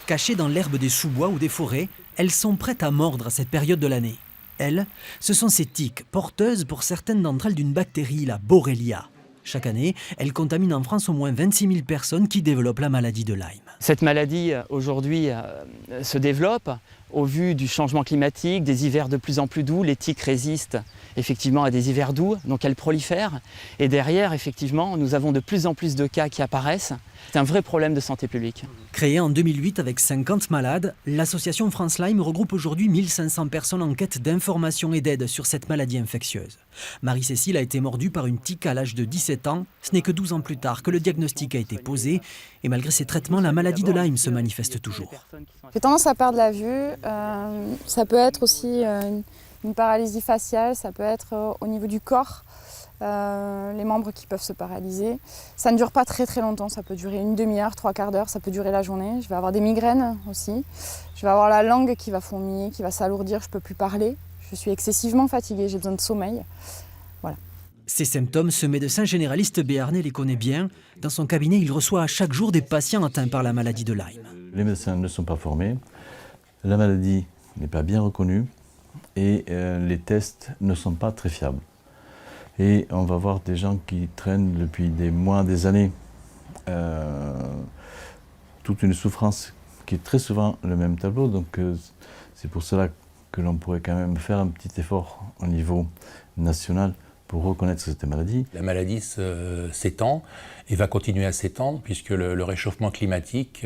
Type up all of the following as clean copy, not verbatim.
Cachées dans l'herbe des sous-bois ou des forêts, elles sont prêtes à mordre à cette période de l'année. Elles, ce sont ces tiques, porteuses pour certaines d'entre elles d'une bactérie, la Borrelia. Chaque année, elles contaminent en France au moins 26 000 personnes qui développent la maladie de Lyme. Cette maladie, aujourd'hui, se développe au vu du changement climatique, des hivers de plus en plus doux. Les tiques résistent effectivement à des hivers doux, donc elles prolifèrent. Et derrière, effectivement, nous avons de plus en plus de cas qui apparaissent. C'est un vrai problème de santé publique. Créée en 2008 avec 50 malades, l'association France Lyme regroupe aujourd'hui 1500 personnes en quête d'informations et d'aide sur cette maladie infectieuse. Marie-Cécile a été mordue par une tique à l'âge de 17 ans. Ce n'est que 12 ans plus tard que le diagnostic a été posé. Et malgré ces traitements, la maladie de Lyme se manifeste toujours. J'ai tendance à perdre la vue. Ça peut être aussi une paralysie faciale, ça peut être au niveau du corps. Les membres qui peuvent se paralyser. Ça ne dure pas très longtemps, ça peut durer une demi-heure, 3/4 d'heure, ça peut durer la journée. Je vais avoir des migraines aussi. Je vais avoir la langue qui va fourmiller, qui va s'alourdir, je ne peux plus parler. Je suis excessivement fatiguée, j'ai besoin de sommeil. Voilà. Ces symptômes, ce médecin généraliste béarnais les connaît bien. Dans son cabinet, il reçoit chaque jour des patients atteints par la maladie de Lyme. Les médecins ne sont pas formés, la maladie n'est pas bien reconnue et les tests ne sont pas très fiables. Et on va voir des gens qui traînent depuis des mois, des années, toute une souffrance qui est très souvent le même tableau. Donc c'est pour cela que l'on pourrait quand même faire un petit effort au niveau national pour reconnaître cette maladie. La maladie s'étend et va continuer à s'étendre puisque le réchauffement climatique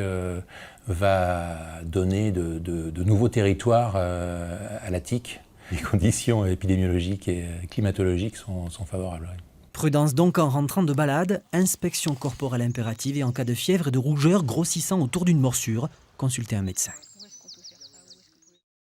va donner de nouveaux territoires à la tique. Les conditions épidémiologiques et climatologiques sont favorables. Prudence donc en rentrant de balade, inspection corporelle impérative et en cas de fièvre et de rougeur grossissant autour d'une morsure, consultez un médecin.